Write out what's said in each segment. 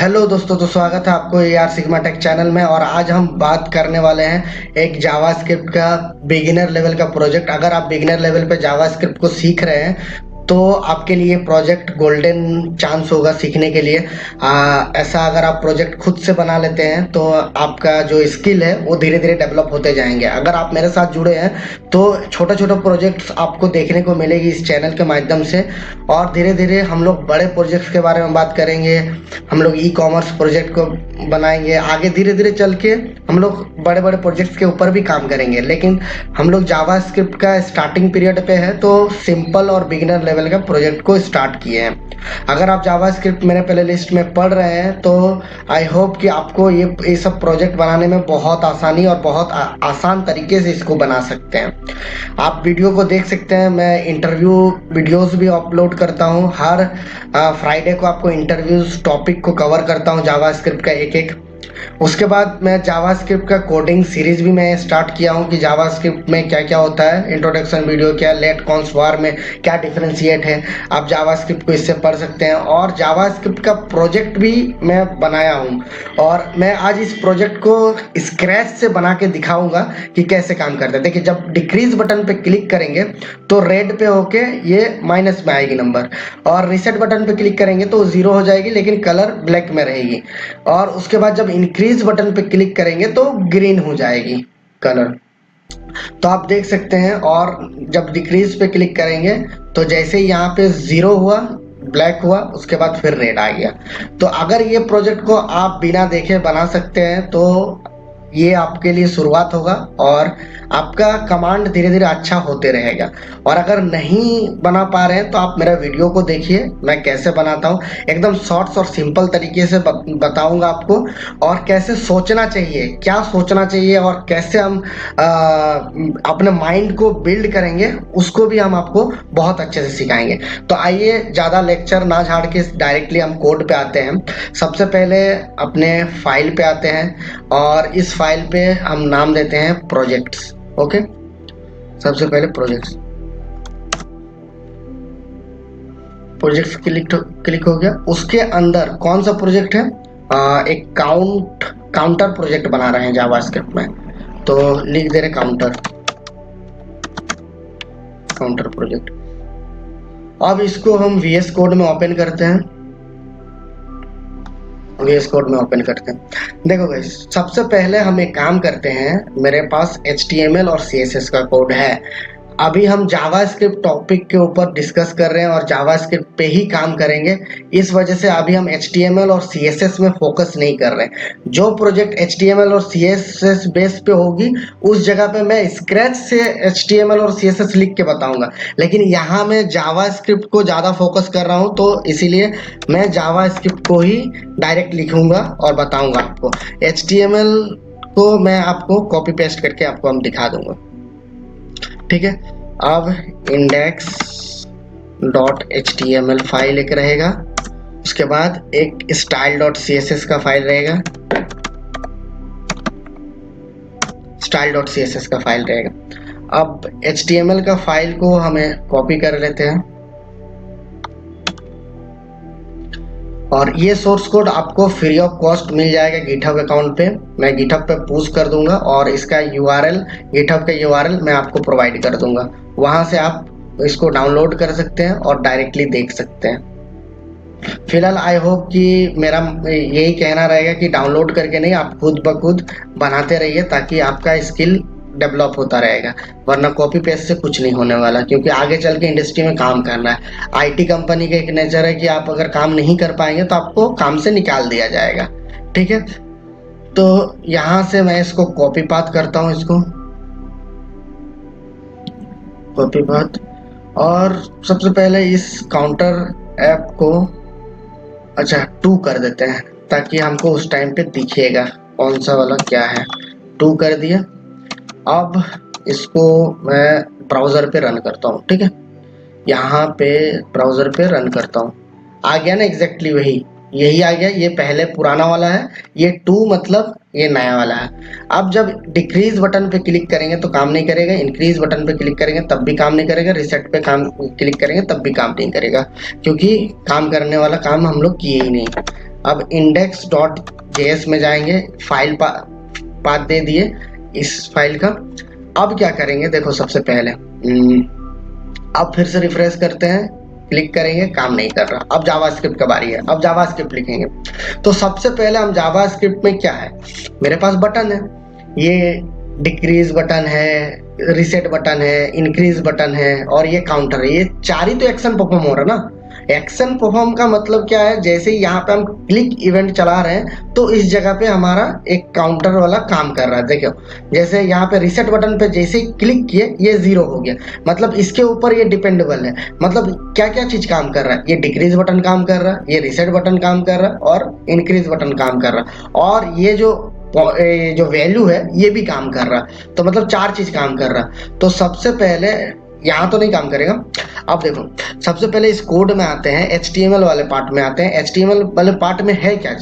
Hello दोस्तों, तो स्वागत है आपको AR सिग्मा टेक चैनल में। और आज हम बात करने वाले हैं एक जावास्क्रिप्ट का बिगिनर लेवल का प्रोजेक्ट। अगर आप बिगिनर लेवल पे जावास्क्रिप्ट को सीख रहे हैं तो आपके लिए प्रोजेक्ट गोल्डन चांस होगा सीखने के लिए। ऐसा अगर आप प्रोजेक्ट खुद से बना लेते हैं तो आपका जो स्किल है वो धीरे धीरे डेवलप होते जाएंगे। अगर आप मेरे साथ जुड़े हैं तो छोटे छोटे प्रोजेक्ट्स आपको देखने को मिलेगी इस चैनल के माध्यम से। और धीरे धीरे हम लोग बड़े प्रोजेक्ट्स के बारे में बात करेंगे। हम लोग ई-कॉमर्स प्रोजेक्ट को बनाएंगे। आगे धीरे धीरे चल के हम लोग बड़े बड़े प्रोजेक्ट्स के ऊपर भी काम करेंगे। लेकिन हम लोग जावास्क्रिप्ट का स्टार्टिंग पीरियड पे है तो सिंपल और बिगिनर लेवल का प्रोजेक्ट को स्टार्ट किए हैं। अगर आप जावास्क्रिप्ट मेरे प्ले लिस्ट में पढ़ रहे हैं तो आई होप कि आपको ये सब प्रोजेक्ट बनाने में बहुत आसानी और बहुत आसान तरीके से इसको बना सकते हैं। आप वीडियो को देख सकते हैं। मैं इंटरव्यू वीडियोस भी अपलोड करता हूं। हर फ्राइडे को आपको इंटरव्यूज टॉपिक को कवर करता हूं जावास्क्रिप्ट का एक एक। उसके बाद मैं जावास्क्रिप्ट का कोडिंग सीरीज भी मैं स्टार्ट किया हूं कि जावास्क्रिप्ट में क्या क्या होता है। इंट्रोडक्शन वीडियो क्या, लेट, कॉन्स, वार में क्या डिफरेंशिएट है, आप जावास्क्रिप्ट को इससे पढ़ सकते हैं। और जावास्क्रिप्ट का प्रोजेक्ट भी मैं बनाया हूं और मैं आज इस प्रोजेक्ट को स्क्रैच से बना के दिखाऊंगा कि कैसे काम करता है। देखिए, जब डिक्रीज बटन पे क्लिक करेंगे तो रेड पे होके ये माइनस में आएगी नंबर, और रीसेट बटन पे क्लिक करेंगे तो 0 हो जाएगी लेकिन कलर ब्लैक में रहेगी। और उसके बाद जब इंक्रीज बटन पे क्लिक करेंगे तो ग्रीन हो जाएगी कलर, तो आप देख सकते हैं। और जब डिक्रीज पे क्लिक करेंगे तो जैसे ही यहाँ पे 0 हुआ, ब्लैक हुआ, उसके बाद फिर रेड आ गया। तो अगर ये प्रोजेक्ट को आप बिना देखे बना सकते हैं तो ये आपके लिए शुरुआत होगा और आपका कमांड धीरे धीरे अच्छा होते रहेगा। और अगर नहीं बना पा रहे हैं तो आप मेरा वीडियो को देखिए, मैं कैसे बनाता हूँ। एकदम शॉर्ट्स और सिंपल तरीके से बताऊंगा आपको। और कैसे सोचना चाहिए, क्या सोचना चाहिए और कैसे हम अपने माइंड को बिल्ड करेंगे, उसको भी हम आपको बहुत अच्छे से सिखाएंगे। तो आइए ज़्यादा लेक्चर ना झाड़ के डायरेक्टली हम कोड पे आते हैं। सबसे पहले अपने फाइल पे आते हैं और इस फाइल पे हम नाम देते हैं प्रोजेक्ट्स। ओके, सबसे पहले प्रोजेक्ट्स क्लिक हो गया। उसके अंदर कौन सा प्रोजेक्ट है? एक काउंटर प्रोजेक्ट बना रहे हैं जावास्क्रिप्ट में, तो लिख दे रहे काउंटर प्रोजेक्ट। अब इसको हम VS कोड में ओपन करते हैं। देखो गाइस, सबसे पहले हम एक काम करते हैं। मेरे पास HTML और CSS का कोड है। अभी हम जावास्क्रिप्ट टॉपिक के ऊपर डिस्कस कर रहे हैं और जावास्क्रिप्ट पे ही काम करेंगे। इस वजह से अभी हम HTML और CSS में फोकस नहीं कर रहे हैं। जो प्रोजेक्ट HTML और CSS बेस पे होगी उस जगह पे मैं स्क्रैच से HTML और CSS लिख के बताऊंगा। लेकिन यहाँ मैं जावास्क्रिप्ट को ज़्यादा फोकस कर रहा हूँ, तो इसीलिए मैं जावास्क्रिप्ट को ही डायरेक्ट लिखूंगा और बताऊंगा आपको। HTML को मैं आपको कॉपी पेस्ट करके आपको हम दिखा दूंगा, ठीक है। अब index.html फाइल एक रहेगा। उसके बाद एक style.css का फाइल रहेगा। अब HTML का फाइल को हमें कॉपी कर लेते हैं और ये सोर्स कोड आपको फ्री ऑफ कॉस्ट मिल जाएगा गिटहब अकाउंट पे। मैं गिटहब पे पुश कर दूंगा और इसका URL, गिटहब का URL मैं आपको प्रोवाइड कर दूंगा। वहां से आप इसको डाउनलोड कर सकते हैं और डायरेक्टली देख सकते हैं। फिलहाल आई होप कि मेरा यही कहना रहेगा कि डाउनलोड करके नहीं, आप खुद ब खुद बनाते रहिए ताकि आपका स्किल डेवलप होता रहेगा। वरना कॉपी पेस्ट से कुछ नहीं होने वाला, क्योंकि आगे चल के इंडस्ट्री में काम करना है। IT कंपनी का एक नेचर है कि आप अगर काम नहीं कर पाएंगे तो आपको काम से निकाल दिया जाएगा, ठीक है। तो यहाँ से मैं इसको कॉपी पाथ करता हूँ, इसको कॉपी पाथ। और सबसे पहले इस काउंटर ऐप को 2 कर देते हैं ताकि हमको उस टाइम पे दिखेगा कौन सा वाला क्या है। 2 कर दिया। अब इसको मैं ब्राउज़र पे रन करता हूँ, ठीक है। यहाँ पे ब्राउज़र पे रन करता हूँ। आ गया ना, एग्जैक्टली यही आ गया। ये पहले पुराना वाला है, ये 2 मतलब ये नया वाला है। अब जब डिक्रीज बटन पे क्लिक करेंगे तो काम नहीं करेगा, इंक्रीज बटन पे क्लिक करेंगे तब भी काम नहीं करेगा, रिसेट पे क्लिक करेंगे तब भी काम नहीं करेगा, क्योंकि काम करने वाला काम हम लोग किए ही नहीं। अब index.js में जाएंगे, फाइल पाथ दे दिए इस फाइल का। अब क्या करेंगे देखो, सबसे पहले अब फिर से रिफ्रेश करते हैं, क्लिक करेंगे, काम नहीं कर रहा। अब जावास्क्रिप्ट का बारी है, अब जावास्क्रिप्ट लिखेंगे। तो सबसे पहले हम जावास्क्रिप्ट में क्या है, मेरे पास बटन है, ये डिक्रीज बटन है, रिसेट बटन है, इंक्रीज बटन है और ये काउंटर है। ये चार ही तो एक्शन परफॉर्म हो रहा है ना। एक्शन परफॉर्म का मतलब क्या है, जैसे ही यहाँ पे हम क्लिक इवेंट चला रहे हैं तो इस जगह पे हमारा एक काउंटर वाला काम कर रहा है। देखो जैसे यहाँ पे रिसेट बटन पे जैसे ही क्लिक किए ये 0 हो गया, मतलब इसके ऊपर ये डिपेंडेबल है। मतलब क्या क्या चीज काम कर रहा है, ये डिक्रीज बटन काम कर रहा है, ये रिसेट बटन काम कर रहा है और इंक्रीज बटन काम कर रहा है, और ये जो वैल्यू है ये भी काम कर रहा है। तो मतलब 4 चीज काम कर रहा है। तो सबसे पहले यहाँ तो नहीं काम करेगा। अब देखो सबसे पहले इस कोड में आते हैं, HTML वाले पार्ट में आते हैं। HTML वाले पार्ट में है क्या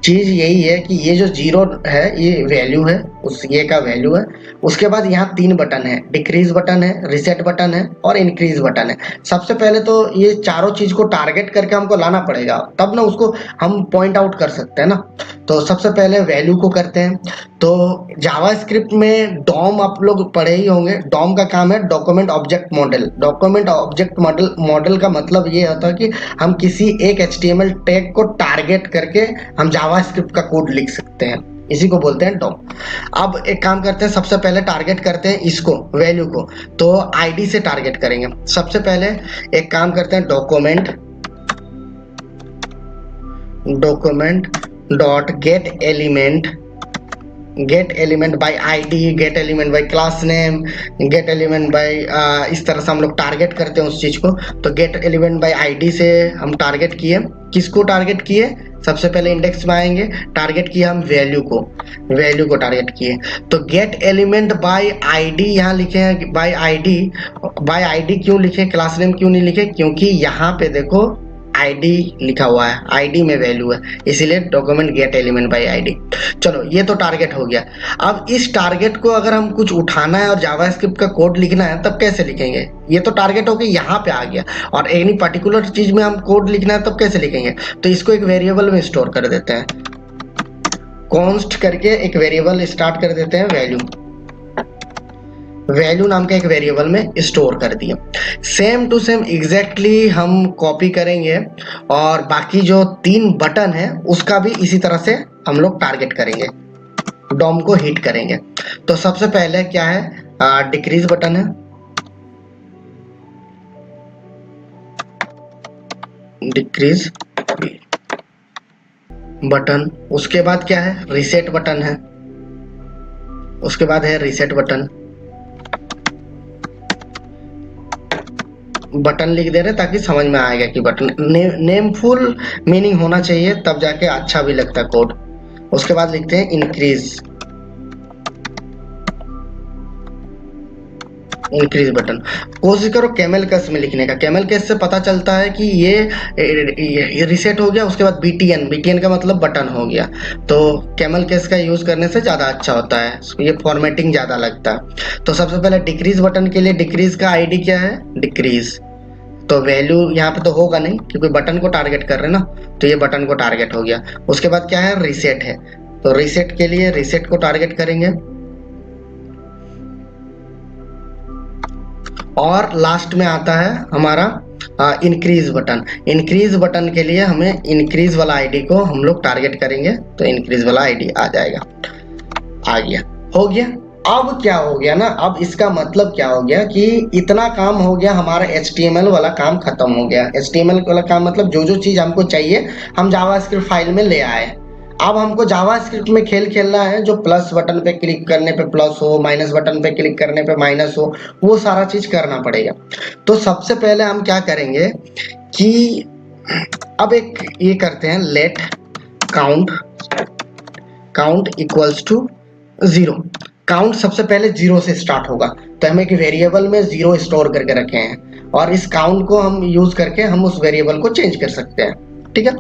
चीज यही है कि ये जो 0 है ये वैल्यू है, उस ये का वैल्यू है। उसके बाद यहाँ 3 बटन है, डिक्रीज बटन है, रिसेट बटन है और इंक्रीज बटन है। सबसे पहले तो ये चारों चीज को टारगेट करके हमको लाना पड़ेगा, तब ना उसको हम पॉइंट आउट कर सकते हैं ना। तो सबसे पहले वैल्यू को करते हैं। तो जावास्क्रिप्ट में डॉम आप लोग पढ़े ही होंगे। डॉम का काम है document object model. Document object model का मतलब ये होता है कि हम किसी एक HTML टैग को टारगेट करके हम जावास्क्रिप्ट का कोड लिख सकते हैं, इसी को बोलते हैं डॉम। अब एक काम करते हैं, सबसे पहले टारगेट करते हैं इसको, वैल्यू को। तो आईडी से टारगेट करेंगे। सबसे पहले एक काम करते हैं, document dot gate element by ID, gate element by class name, gate element by इस तरह से हम लोग टारगेट करते हैं उस चीज को। तो गेट एलिमेंट बाय आईडी से हम टारगेट किए, किसको टारगेट किए, सबसे पहले इंडेक्स में आएंगे, टारगेट किया हम वैल्यू को टारगेट किए। तो गेट एलिमेंट बाय आईडी यहाँ लिखे हैं, बाय आईडी क्यों लिखे, क्लास नेम क्यों नहीं लिखे, क्योंकि यहाँ पे देखो आईडी लिखा हुआ है, आईडी में वैल्यू है, इसीलिए document gate element by ID. चलो ये तो टारगेट हो गया। अब इस टारगेट को अगर हम कुछ उठाना है और जावास्क्रिप्ट का कोड लिखना है तब कैसे लिखेंगे, ये तो टारगेट हो गया, यहाँ पे आ गया। और एनी पर्टिकुलर चीज में हम कोड लिखना है तब कैसे लिखेंगे, तो इसको एक वेरिएबल में स्टोर कर देते हैं, कॉन्स्ट करके एक वेरिएबल स्टार्ट कर देते हैं, वैल्यू नाम का एक वेरिएबल में स्टोर कर दिया। सेम टू सेम एग्जैक्टली हम कॉपी करेंगे और बाकी जो 3 बटन है उसका भी इसी तरह से हम लोग टारगेट करेंगे, डॉम को हिट करेंगे। तो सबसे पहले क्या है, डिक्रीज बटन है, डिक्रीज बटन। उसके बाद क्या है, रिसेट बटन है, उसके बाद है रिसेट बटन लिख दे रहे ताकि समझ में आएगा कि बटन नेमफुल मीनिंग होना चाहिए, तब जाके अच्छा भी लगता है कोड। उसके बाद लिखते हैं इंक्रीज बटन। कोशिश करो कैमल केस में लिखने का, कैमल केस से पता चलता है कि ये रिसेट हो गया। उसके बाद बीटीएन का मतलब बटन हो गया, तो कैमल केस का यूज करने से ज्यादा अच्छा होता है, ये फॉर्मेटिंग ज्यादा लगता है। तो सबसे पहले डिक्रीज बटन के लिए डिक्रीज का आईडी क्या है, डिक्रीज। तो वैल्यू यहाँ पे तो होगा नहीं क्योंकि बटन को टारगेट कर रहे हैं ना, तो ये बटन को टारगेट हो गया। उसके बाद क्या है, रिसेट है, तो रिसेट के लिए रिसेट को टारगेट करेंगे। और लास्ट में आता है हमारा इंक्रीज बटन के लिए हमें इंक्रीज वाला आईडी को हम लोग टारगेट करेंगे, तो इंक्रीज वाला आईडी आ जाएगा, आ गया, हो गया। अब क्या हो गया ना, अब इसका मतलब क्या हो गया कि इतना काम हो गया, हमारा HTML वाला काम खत्म हो गया। HTML वाला काम मतलब जो चीज हमको चाहिए हम जावास्क्रिप्ट फाइल में ले आए। अब हमको जावास्क्रिप्ट में खेल खेलना है, जो प्लस बटन पे क्लिक करने पे प्लस हो, माइनस बटन पे क्लिक करने पे माइनस हो, वो सारा चीज करना पड़ेगा। तो सबसे पहले हम क्या करेंगे कि अब एक ये करते हैं, let count equals to 0। Count सबसे पहले 0 से स्टार्ट होगा, तो हम एक वेरिएबल में 0 स्टोर करके रखे हैं और इस काउंट को हम यूज करके हम उस वेरिएबल को चेंज कर सकते हैं, ठीक है।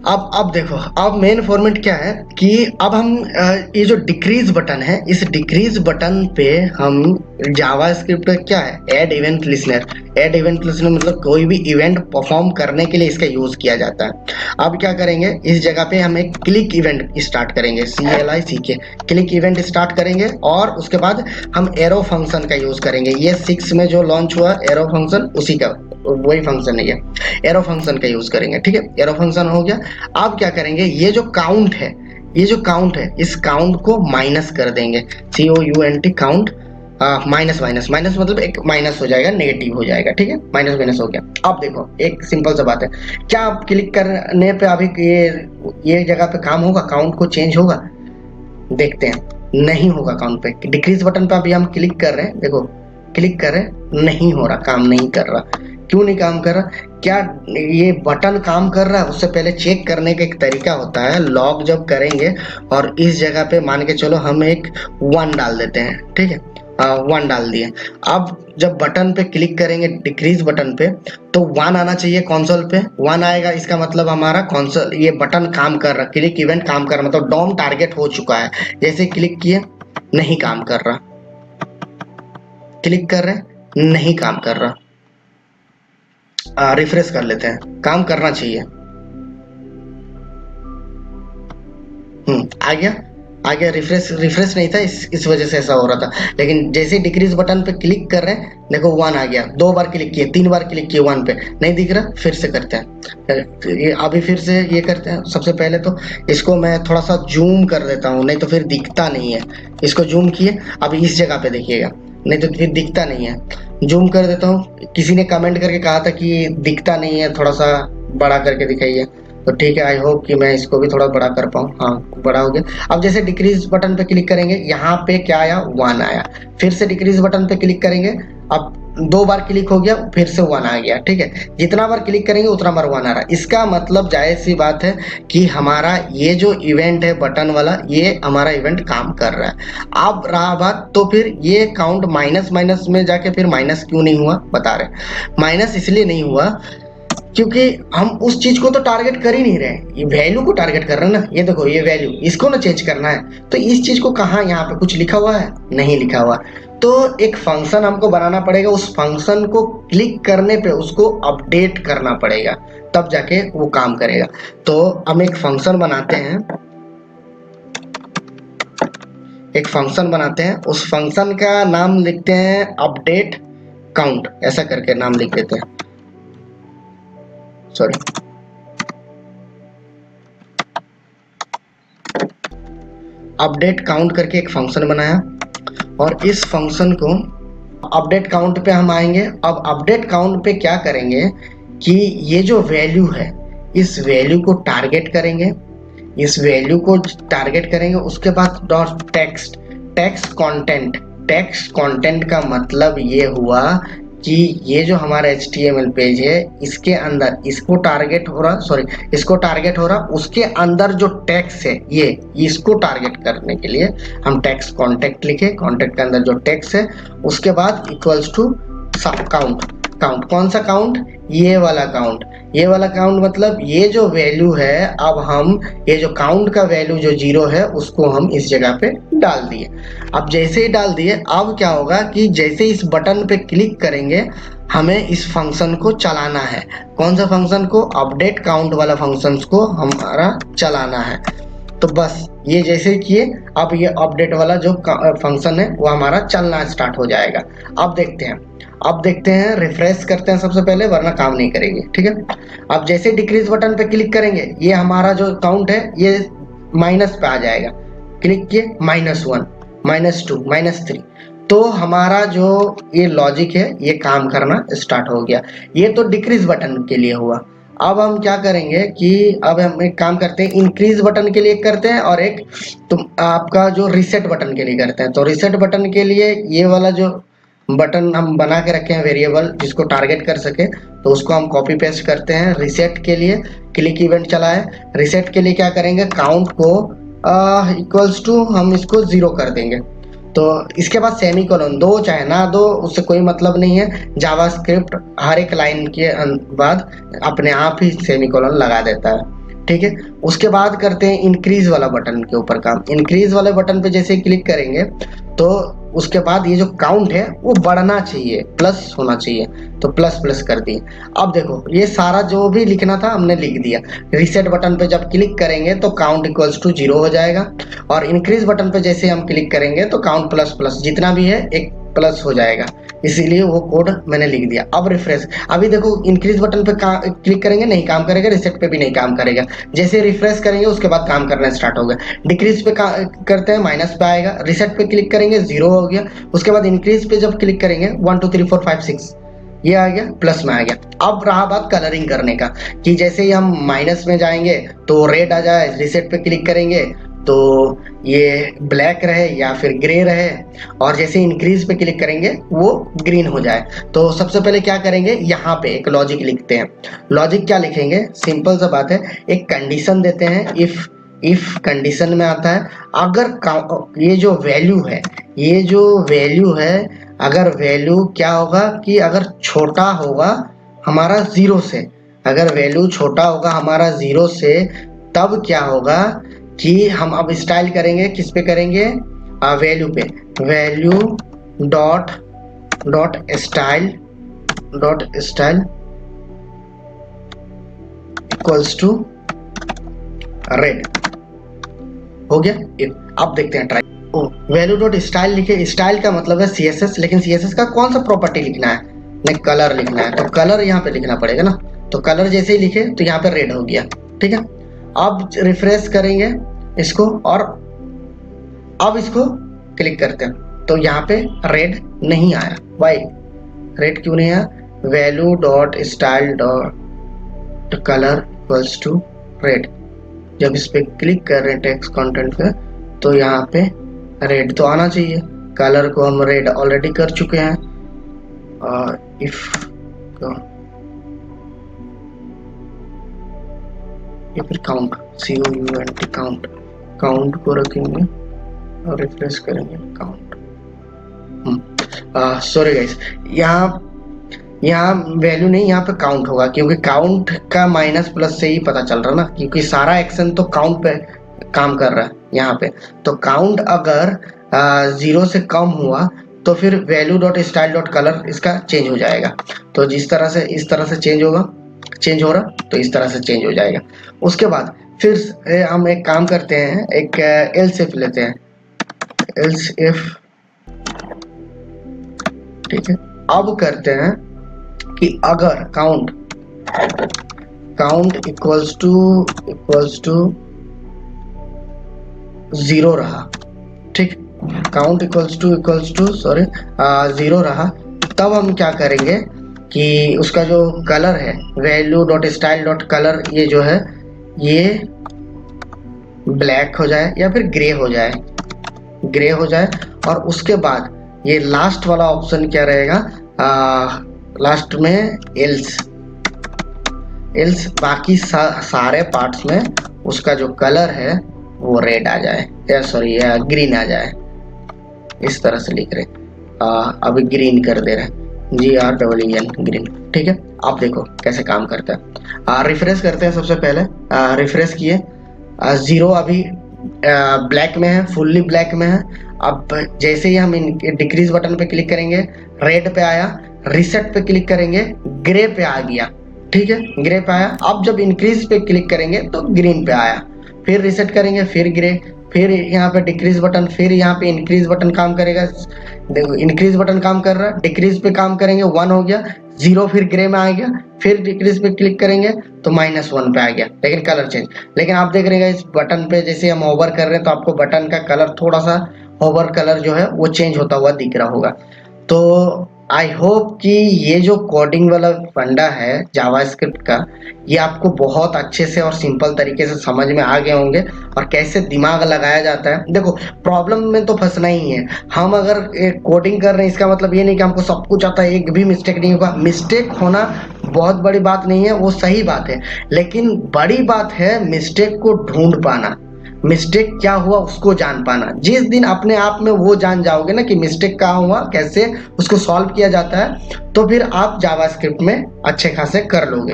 अब देखो, अब मेन फॉर्मेट क्या है कि अब हम ये जो डिक्रीज बटन है, इस डिक्रीज बटन पे हम जावास्क्रिप्ट का क्या है, add event listener. Add event listener मतलब कोई भी इवेंट परफॉर्म करने के लिए इसका यूज किया जाता है। अब क्या करेंगे, इस जगह पे हम एक क्लिक इवेंट स्टार्ट करेंगे, CLICK क्लिक इवेंट स्टार्ट करेंगे, और उसके बाद हम एरो फंक्शन का यूज करेंगे। ये 6 में जो लॉन्च हुआ एरो फंक्शन, उसी का वही फंक्शन है ये, एरो फंक्शन का यूज करेंगे। ठीक है, एरो फंक्शन हो गया। अब क्या करेंगे, ये जो काउंट है, ये जो काउंट है, इस काउंट को माइनस कर देंगे, COUNT count, minus minus minus मतलब एक माइनस हो जाएगा, नेगेटिव हो जाएगा। ठीक है, माइनस माइनस हो गया। अब देखो एक सिंपल सा बात है, क्या आप क्लिक करने पे अभी ये जगह पे काम होगा, काउंट को चेंज होगा? देखते हैं, नहीं होगा काउंट पे। डिक्रीज बटन पे अभी हम क्लिक कर रहे हैं, देखो क्लिक कर रहे हैं, नहीं हो रहा, काम नहीं कर रहा। क्यों नहीं काम कर रहा? क्या ये बटन काम कर रहा है? उससे पहले चेक करने का एक तरीका होता है। लॉग जब करेंगे और इस जगह पे मान के चलो हम एक 1 डाल देते हैं। ठीक है, 1 डाल दिए। अब जब बटन पे क्लिक करेंगे डिक्रीज बटन पे, तो 1 आना चाहिए कंसोल पे। 1 आएगा, इसका मतलब हमारा कंसोल, ये बटन काम कर रहा, क्लिक इवेंट काम कर रहा, मतलब डॉम टारगेट हो चुका है। जैसे क्लिक किए, नहीं काम कर रहा, क्लिक कर रहे, नहीं काम कर रहा। रिफ्रेश कर लेते हैं, काम करना चाहिए। आ गया, आ गया। रिफ्रेश नहीं था, इस वजह से ऐसा हो रहा था। लेकिन जैसे डिक्रीज बटन पे क्लिक कर रहे हैं, देखो 1 आ गया। 2 बार क्लिक किए, 3 बार क्लिक किए 1 पे, नहीं दिख रहा, फिर से करते हैं। ये अभी फिर से ये करते हैं। सबसे पहले तो इसको मैं थोड़ा सा जूम कर देता हूँ, नहीं तो फिर दिखता नहीं है। इसको जूम किए, अब इस जगह पे देखिएगा, नहीं तो फिर दिखता नहीं है। जूम कर देता हूँ। किसी ने कमेंट करके कहा था कि दिखता नहीं है, थोड़ा सा बड़ा करके दिखाइए, तो ठीक है। आई होप कि मैं इसको भी थोड़ा बड़ा कर पाऊँ। हाँ, बड़ा हो गया। अब जैसे डिक्रीज बटन पे क्लिक करेंगे, यहाँ पे क्या आया, 1 आया। फिर से डिक्रीज बटन पे क्लिक करेंगे, अब 2 बार क्लिक हो गया, फिर से 1 आ गया। ठीक है, जितना बार क्लिक करेंगे उतना बार 1 आ रहा है। इसका मतलब जाहिर सी बात है कि हमारा ये जो इवेंट है बटन वाला, ये हमारा इवेंट काम कर रहा है। अब रहा बात, तो फिर ये काउंट माइनस माइनस में जाके फिर माइनस क्यों नहीं हुआ, बता रहे। माइनस इसलिए नहीं हुआ क्योंकि हम उस चीज को तो टारगेट कर ही नहीं रहे, ये वैल्यू को टारगेट कर रहे हैं ना। ये देखो, ये वैल्यू, इसको ना चेंज करना है। तो इस चीज को कहाँ, यहाँ पे कुछ लिखा हुआ है? नहीं लिखा हुआ। तो एक फंक्शन हमको बनाना पड़ेगा, उस फंक्शन को क्लिक करने पे उसको अपडेट करना पड़ेगा, तब जाके वो काम करेगा। तो हम एक फंक्शन बनाते हैं, एक फंक्शन बनाते हैं। उस फंक्शन का नाम लिखते हैं अपडेट काउंट, ऐसा करके नाम लिख देते हैं। सॉरी, अपडेट काउंट करके एक फंक्शन बनाया, और इस फंक्शन को अपडेट काउंट पे हम आएंगे। अब अपडेट काउंट पे क्या करेंगे कि ये जो वैल्यू है, इस वैल्यू को टारगेट करेंगे, इस वैल्यू को टारगेट करेंगे। उसके बाद dot text, text content. Text content का मतलब ये हुआ कि ये जो हमारा HTML पेज है, इसके अंदर इसको टारगेट हो रहा, सॉरी, इसको टारगेट हो रहा, उसके अंदर जो टेक्स्ट है, ये इसको टारगेट करने के लिए हम टेक्स्ट कॉन्टेक्ट लिखे। कॉन्टेक्ट के अंदर जो टेक्स्ट है, उसके बाद इक्वल्स टू काउंट। काउंट कौन सा काउंट? ये वाला काउंट। ये वाला काउंट मतलब ये जो वैल्यू है, अब हम ये जो काउंट का वैल्यू जो 0 है, उसको हम इस जगह पे डाल दिए। अब जैसे ही डाल दिए, अब क्या होगा कि जैसे इस बटन पे क्लिक करेंगे, हमें इस फंक्शन को चलाना है। कौन सा फंक्शन को? अपडेट काउंट वाला फंक्शन को हमारा चलाना है। तो बस ये जैसे किए, अब ये अपडेट वाला जो फंक्शन है वो हमारा चलना स्टार्ट हो जाएगा। अब देखते हैं, रिफ्रेश करते हैं सबसे पहले, वरना काम नहीं करेगी। ठीक है, अब जैसे डिक्रीज बटन पे क्लिक करेंगे, ये हमारा जो काउंट है ये माइनस पे आ जाएगा। क्लिक किए, -1, -2, -3, तो हमारा जो ये लॉजिक है ये काम करना स्टार्ट हो गया। ये तो डिक्रीज बटन के लिए हुआ। अब हम क्या करेंगे कि अब हम एक काम करते हैं, इंक्रीज बटन के लिए करते हैं, और एक तुम आपका जो रिसेट बटन के लिए करते हैं। तो रिसेट बटन के लिए ये वाला जो बटन हम बना के रखे हैं वेरिएबल, जिसको टारगेट कर सके, तो उसको हम कॉपी पेस्ट करते हैं। रिसेट के लिए क्लिक इवेंट चला है। रिसेट के लिए क्या करेंगे, काउंट को इक्वल्स टू हम इसको 0 कर देंगे। तो इसके बाद सेमीकोलन दो चाहे ना दो, उससे कोई मतलब नहीं है। जावास्क्रिप्ट हर एक लाइन के बाद अपने आप ही सेमीकोलन लगा देता है। ठीक है, उसके बाद करते हैं इंक्रीज वाला बटन के ऊपर काम। इंक्रीज वाले बटन पे जैसे क्लिक करेंगे, तो उसके बाद ये जो काउंट है वो बढ़ना चाहिए, प्लस होना चाहिए, तो प्लस प्लस कर दिए। अब देखो ये सारा जो भी लिखना था हमने लिख दिया। रिसेट बटन पे जब क्लिक करेंगे तो काउंट इक्वल्स टू 0 हो जाएगा, और इंक्रीज बटन पे जैसे हम क्लिक करेंगे तो काउंट प्लस प्लस जितना भी है एक प्लस हो जाएगा, इसीलिए वो कोड मैंने लिख दिया। अब रिफ्रेश, अभी देखो इंक्रीज बटन पे क्लिक करेंगे नहीं काम करेगा, रिसेट पे भी नहीं काम करेगा, जैसे रिफ्रेश करेंगे उसके बाद काम करना स्टार्ट होगा। डिक्रीज पे करते हैं माइनस पे आएगा, रिसेट पे क्लिक करेंगे 0 हो गया, उसके बाद इंक्रीज पे जब क्लिक करेंगे 1 2 3 4 5 6 ये आ गया, प्लस में आ गया। अब रहा बात कलरिंग करने का, कि जैसे ही हम माइनस में जाएंगे तो रेड आ जाए, रिसेट पे क्लिक करेंगे तो ये ब्लैक रहे या फिर ग्रे रहे, और जैसे इंक्रीज पे क्लिक करेंगे वो ग्रीन हो जाए। तो सबसे पहले क्या करेंगे, यहाँ पे एक लॉजिक लिखते हैं। लॉजिक क्या लिखेंगे, सिंपल सा बात है, एक कंडीशन देते हैं। इफ कंडीशन में आता है अगर ये जो वैल्यू है अगर वैल्यू क्या होगा कि अगर छोटा होगा हमारा 0 से, अगर वैल्यू छोटा होगा हमारा 0 से, तब क्या होगा कि हम अब स्टाइल करेंगे, किस पे करेंगे, वैल्यू पे, value dot style equals to red हो गया। अब देखते हैं ट्राई। वैल्यू डॉट स्टाइल लिखे, स्टाइल का मतलब है CSS, लेकिन CSS का कौन सा प्रॉपर्टी लिखना है, नहीं कलर लिखना है, तो कलर यहाँ पे लिखना पड़ेगा ना। तो कलर जैसे ही लिखे तो यहाँ पे रेड हो गया, ठीक है। अब रिफ्रेश करेंगे इसको, और अब इसको क्लिक करते हैं तो यहाँ पे रेड नहीं आया। वाई रेड क्यों नहीं आया, value dot style dot colour equals to red. जब इस पे क्लिक कर रहे हैं टेक्स्ट कंटेंट पे तो यहाँ पे रेड तो आना चाहिए, कलर को हम रेड ऑलरेडी कर चुके हैं। और इफ या फिर काउंट COUNT काउंट को रखेंगे और रिफ्रेश करेंगे काउंट। सॉरी गाइस, यहाँ वैल्यू नहीं, यहाँ पे काउंट होगा, क्योंकि काउंट का माइनस प्लस से ही पता चल रहा ना, क्योंकि सारा एक्शन तो काउंट पे काम कर रहा है यहाँ पे। तो काउंट अगर 0 से कम हुआ तो फिर value dot style dot colour इसका चेंज हो जाएगा। तो जिस तरह से इस तरह से चेंज हो रहा तो इस तरह से चेंज हो जाएगा। उसके बाद फिर हम एक काम करते हैं, एक एल्स इफ लेते हैं, एल्स इफ, ठीक है। अब करते हैं कि अगर काउंट इक्वल्स टू 0 रहा, ठीक, काउंट इक्वल्स टू 0 रहा, तब हम क्या करेंगे कि उसका जो कलर है value dot style dot colour, ये जो है ये ब्लैक हो जाए या फिर ग्रे हो जाए। और उसके बाद ये लास्ट वाला ऑप्शन क्या रहेगा, लास्ट में एल्स बाकी सारे पार्ट्स में उसका जो कलर है वो रेड आ जाए, या सॉरी ग्रीन आ जाए। इस तरह से लिख रहे, अभी ग्रीन कर दे रहे, GREEN ग्रीन, ठीक है। आप देखो कैसे काम करता है। रिफ्रेश करते हैं, सबसे पहले रिफ्रेश किए, 0 अभी ब्लैक में है, फुल्ली ब्लैक में है। अब जैसे ही हम डिक्रीज बटन पे क्लिक करेंगे रेड पे आया, रिसेट पे क्लिक करेंगे ग्रे पे आ गया, ठीक है, ग्रे पे आया। अब जब इंक्रीज पे क्लिक करेंगे तो ग्रीन पे आया, फिर रिसेट करेंगे फिर ग्रे, फिर यहाँ पे डिक्रीज बटन, फिर यहाँ पे इंक्रीज बटन काम करेगा। देखो इंक्रीज बटन काम कर रहा है, डिक्रीज पे काम करेंगे 1 हो गया, 0 फिर ग्रे में आ गया, फिर डिक्रीज पे क्लिक करेंगे तो -1 पे आ गया, लेकिन कलर चेंज। लेकिन आप देख रहे हैं इस बटन पे जैसे हम होवर कर रहे हैं तो आपको बटन का कलर थोड़ा सा होवर कलर जो है वो चेंज होता हुआ दिख रहा होगा। तो आई होप कि ये जो कोडिंग वाला फंडा है जावास्क्रिप्ट का, ये आपको बहुत अच्छे से और सिंपल तरीके से समझ में आ गए होंगे, और कैसे दिमाग लगाया जाता है। देखो प्रॉब्लम में तो फंसना ही है, हम अगर कोडिंग कर रहे हैं इसका मतलब ये नहीं कि हमको सब कुछ आता है, एक भी मिस्टेक नहीं होगा। मिस्टेक होना बहुत बड़ी बात नहीं है, वो सही बात है, लेकिन बड़ी बात है मिस्टेक को ढूंढ पाना, मिस्टेक क्या हुआ उसको जान पाना। जिस दिन अपने आप में वो जान जाओगे ना कि मिस्टेक कहाँ हुआ, कैसे उसको सॉल्व किया जाता है, तो फिर आप जावास्क्रिप्ट में अच्छे खासे कर लोगे।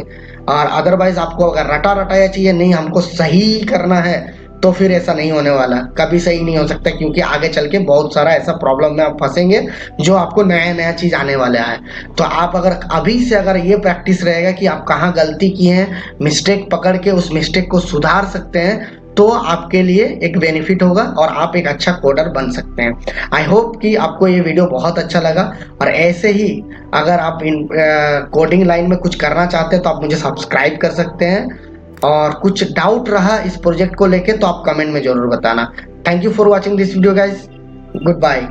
और अदरवाइज आपको अगर रटा रटाया चाहिए, नहीं हमको सही करना है, तो फिर ऐसा नहीं होने वाला, कभी सही नहीं हो सकता, क्योंकि आगे चल के बहुत सारा ऐसा प्रॉब्लम में आप फंसेंगे जो आपको नया नया चीज आने वाला है। तो आप अगर अभी से अगर ये प्रैक्टिस रहेगा कि आप कहाँ गलती किए हैं, मिस्टेक पकड़ के उस मिस्टेक को सुधार सकते हैं, तो आपके लिए एक बेनिफिट होगा और आप एक अच्छा कोडर बन सकते हैं। आई होप कि आपको ये वीडियो बहुत अच्छा लगा, और ऐसे ही अगर आप इन कोडिंग लाइन में कुछ करना चाहते हैं तो आप मुझे सब्सक्राइब कर सकते हैं, और कुछ डाउट रहा इस प्रोजेक्ट को लेके तो आप कमेंट में जरूर बताना। Thank you for watching this video guys, good bye.